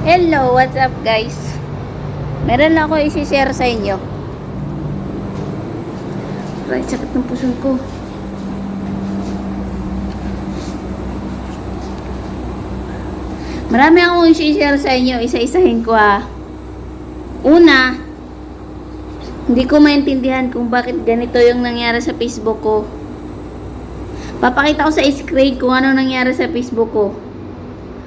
Hello, what's up guys? Meron lang ako isi-share sa inyo. Right, sakit ng puso ko. Marami akong isi-share sa inyo. Isa-isahin ko Una, hindi ko maintindihan kung bakit ganito yung nangyari sa Facebook ko. Papakita ko sa screen kung ano nangyari sa Facebook ko.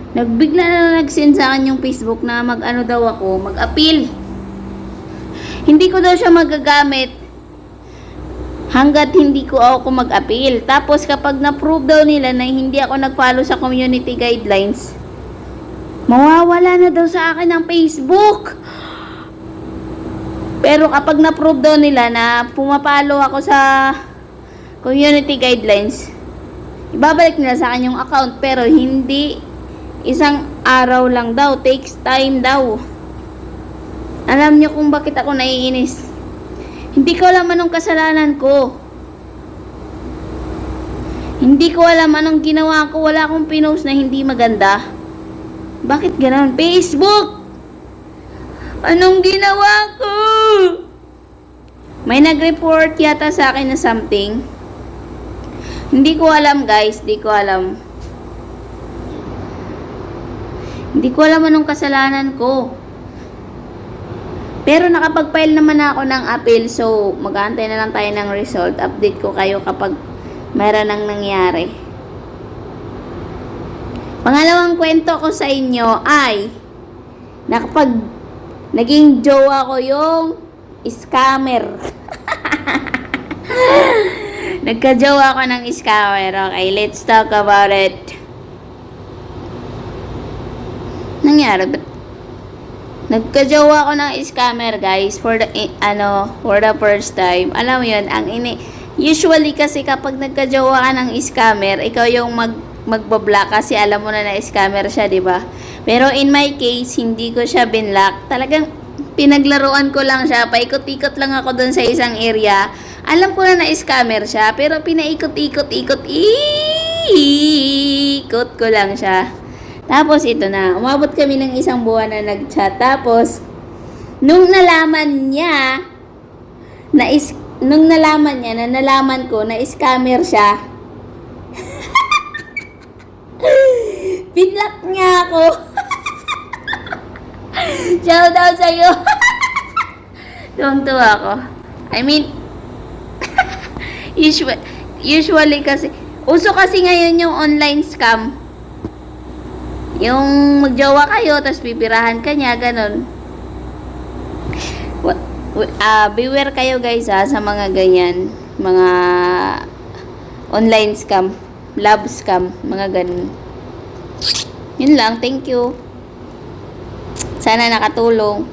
Nagbigla na nag-send sa akin yung Facebook na mag-ano daw ako, mag-appeal. Hindi ko daw siya magagamit hanggat hindi ko ako mag-appeal. Tapos kapag na-prove daw nila na hindi ako nag-follow sa community guidelines, mawawala na daw sa akin ang Facebook. Pero kapag na-prove daw nila na pumapalo ako sa community guidelines, ibabalik nila sa akin yung account, pero hindi isang araw lang daw, takes time daw. Alam niyo kung bakit ako naiinis? Hindi ko alam anong kasalanan ko. Hindi ko alam anong ginawa ko. Wala akong pinost na hindi maganda. Bakit ganoon? Facebook! Anong ginawa ko? May nag-report yata sa akin na something. Hindi ko alam guys, hindi ko alam. Hindi ko alam anong kasalanan ko. Pero nakapag-file naman ako ng appeal, so mag-aantay na lang tayo ng result. Update ko kayo kapag mayroon nang nangyari. Pangalawang kwento ko sa inyo ay naging jowa ko yung scammer. Nagka-jowa ko ng scammer. Okay, let's talk about it. Nangyari ba? Nagka-jowa ko ng scammer guys for the first time. Alam mo yun, usually kasi kapag nagka-jowa ka ng scammer, ikaw yung magbablock kasi alam mo na scammer siya, di ba? Pero in my case, hindi ko siya binlock. Talagang pinaglaruan ko lang siya. Paikot-ikot lang ako dun sa isang area. Alam ko na scammer siya, pero pinaikot-ikot ko lang siya. Tapos ito na, umabot kami ng isang buwan na nag-chat. Tapos, nung nalaman niya na nalaman ko na scammer siya, binlock niya ako. Shout out sa'yo. Tuwang-tuwa ako. I mean, usually kasi, uso kasi ngayon yung online scam. Yung magjowa kayo, tapos pipirahan ka niya, ganun. Beware kayo guys sa mga ganyan. Mga online scam, love scam, mga ganun. Yun lang, thank you. Sana nakatulong.